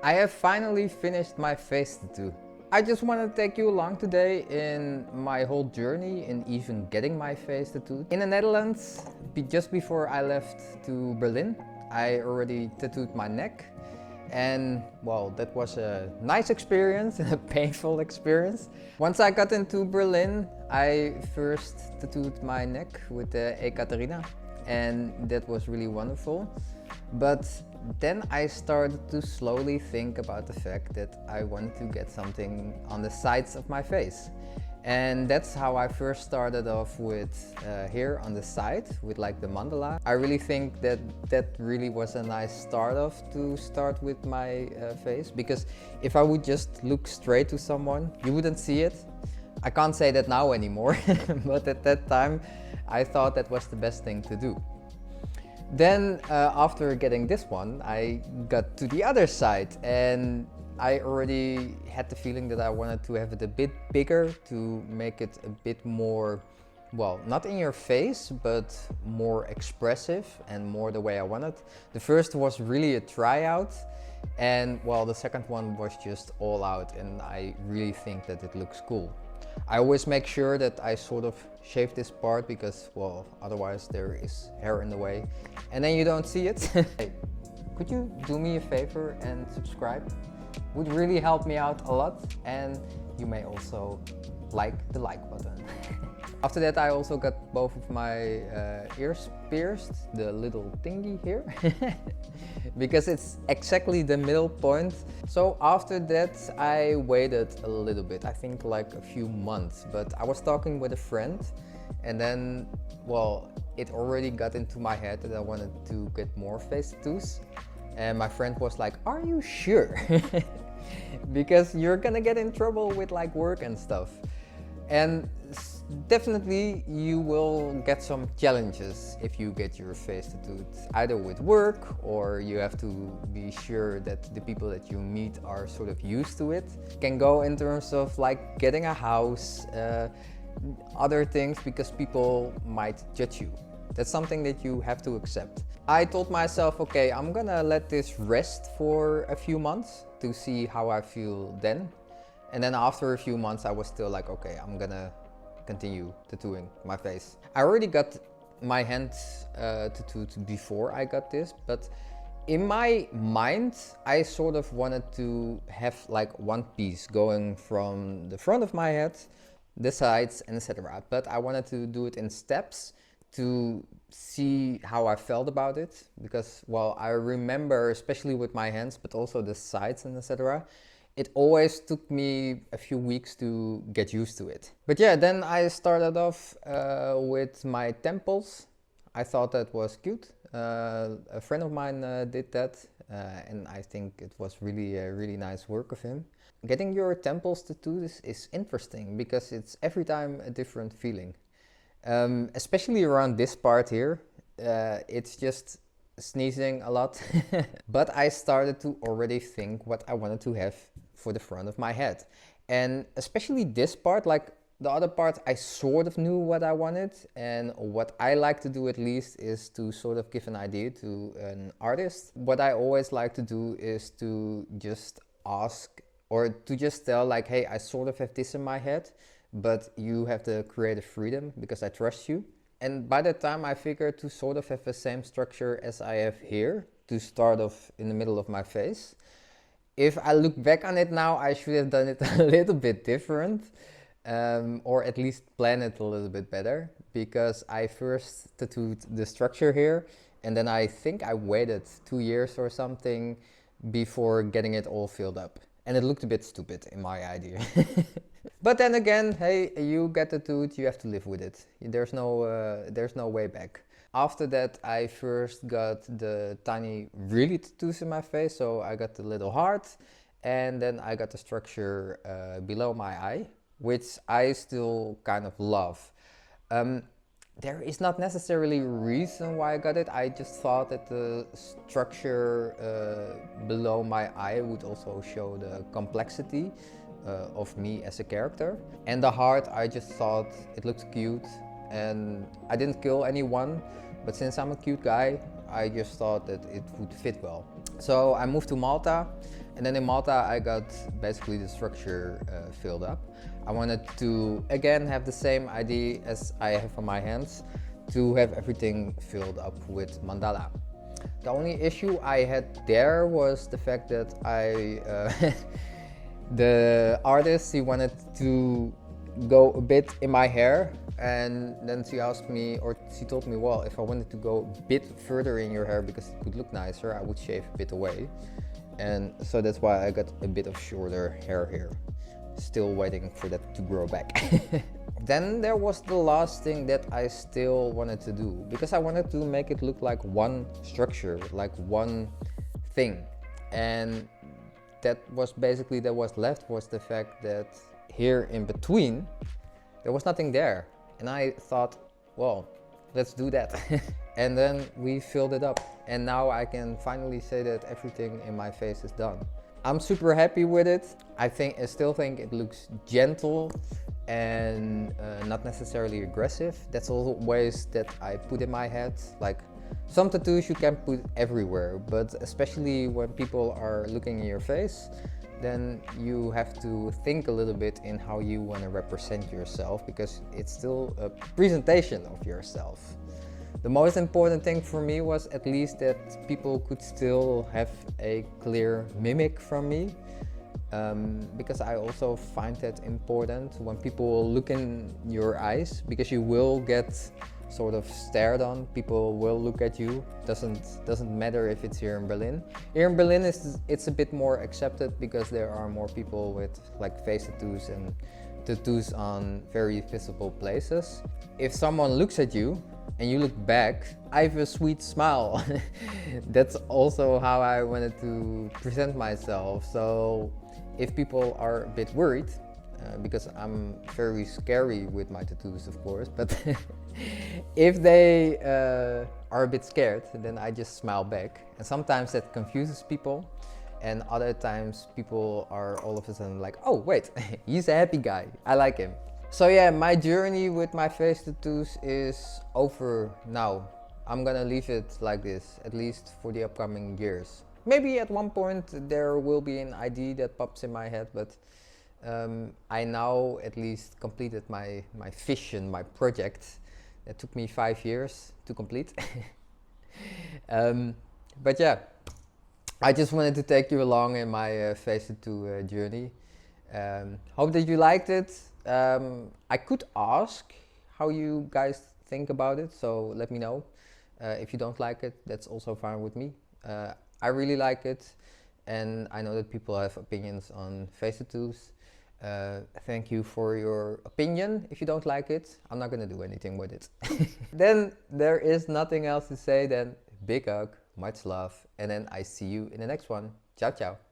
I have finally finished my face tattoo. I just want to take you along today in my whole journey in even getting my face tattooed. In the Netherlands, just before I left to Berlin, I already tattooed my neck. And well, that was a nice experience and a painful experience. Once I got into Berlin, I first tattooed my neck with the Ekaterina, and that was really wonderful. But then I started to slowly think about the fact that I wanted to get something on the sides of my face. And that's how I first started off with here on the side with like the mandala. I really think that that really was a nice start off to start with my face, because if I would just look straight to someone, you wouldn't see it. I can't say that now anymore, but at that time I thought that was the best thing to do. Then after getting this one, I got to the other side, and I already had the feeling that I wanted to have it a bit bigger to make it a bit more, well, not in your face, but more expressive and more the way I wanted. The first was really a tryout, and well, the second one was just all out, and I really think that it looks cool. I always make sure that I sort of shave this part because, well, otherwise there is hair in the way and then you don't see it. Hey, could you do me a favor and subscribe? Would really help me out a lot, and you may also like the like button. After that I also got both of my ears pierced, the little thingy here, because it's exactly the middle point. So after that I waited a little bit, I think like a few months, but I was talking with a friend, and then, well, it already got into my head that I wanted to get more face tattoos. And my friend was like, "Are you sure?" Because you're gonna get in trouble with like work and stuff. And definitely you will get some challenges if you get your face tattooed, either with work, or you have to be sure that the people that you meet are sort of used to it. It can go in terms of like getting a house, other things, because people might judge you. That's something that you have to accept. I told myself, okay, I'm gonna let this rest for a few months to see how I feel then. And then after a few months I was still like, okay, I'm gonna continue tattooing my face. I already got my hands tattooed before I got this, but in my mind I sort of wanted to have like one piece going from the front of my head, the sides, and etc. But I wanted to do it in steps to see how I felt about it, because, well, I remember, especially with my hands, but also the sides and etc., it always took me a few weeks to get used to it. But yeah, then I started off with my temples. I thought that was cute. A friend of mine did that, and I think it was really a really nice work of him. Getting your temples tattooed is interesting, because it's every time a different feeling. Especially around this part here, it's just sneezing a lot. But I started to already think what I wanted to have for the front of my head. And especially this part, like the other part, I sort of knew what I wanted. And what I like to do at least is to sort of give an idea to an artist. What I always like to do is to just ask, or to just tell like, hey, I sort of have this in my head, but you have the creative freedom because I trust you. And by that time I figured to sort of have the same structure as I have here, to start off in the middle of my face. If I look back on it now, I should have done it a little bit different, or at least plan it a little bit better, because I first tattooed the structure here, and then I think I waited 2 years or something before getting it all filled up. And it looked a bit stupid in my idea. But then again, hey, you get tattooed, you have to live with it. There's no way back. After that, I first got the tiny really tattoos in my face. So I got the little heart, and then I got the structure below my eye, which I still kind of love. There is not necessarily a reason why I got it. I just thought that the structure below my eye would also show the complexity of me as a character. And the heart, I just thought it looked cute, and I didn't kill anyone, but since I'm a cute guy, I just thought that it would fit well. So I moved to Malta, And then in Malta, I got basically the structure filled up. I wanted to, again, have the same idea as I have on my hands, to have everything filled up with mandala. The only issue I had there was the fact that the artist, he wanted to go a bit in my hair, and then she asked me, or she told me, well, if I wanted to go a bit further in your hair because it could look nicer, I would shave a bit away. And so that's why I got a bit of shorter hair here. Still waiting for that to grow back. Then there was the last thing that I still wanted to do, because I wanted to make it look like one structure, like one thing. And that was basically, that was left was the fact that here in between, there was nothing there. And I thought, well, let's do that. And then we filled it up. And now I can finally say that everything in my face is done. I'm super happy with it. I still think it looks gentle and not necessarily aggressive. That's always that I put in my head. Like, some tattoos you can put everywhere, but especially when people are looking in your face, then you have to think a little bit in how you want to represent yourself, because it's still a presentation of yourself. The most important thing for me was at least that people could still have a clear mimic from me, because I also find that important when people look in your eyes, because you will get sort of stared on. People will look at you. Doesn't matter if it's here in Berlin. Here in Berlin it's a bit more accepted because there are more people with like face tattoos and tattoos on very visible places. If someone looks at you and you look back, I have a sweet smile. That's also how I wanted to present myself. So if people are a bit worried, because I'm very scary with my tattoos, of course, but if they are a bit scared, then I just smile back. And sometimes that confuses people, and other times people are all of a sudden like, oh wait, he's a happy guy, I like him. So yeah, my journey with my face tattoos is over now. I'm gonna leave it like this, at least for the upcoming years. Maybe at one point there will be an idea that pops in my head, but I now at least completed my vision, my project. It took me 5 years to complete. But yeah, I just wanted to take you along in my face tattoo journey. Hope that you liked it. I could ask how you guys think about it, so let me know. If you don't like it, that's also fine with me. I really like it, and I know that people have opinions on face tattoos. Thank you for your opinion. If you don't like it, I'm not gonna do anything with it. Then there is nothing else to say than big hug, much love, and then I see you in the next one. Ciao, ciao.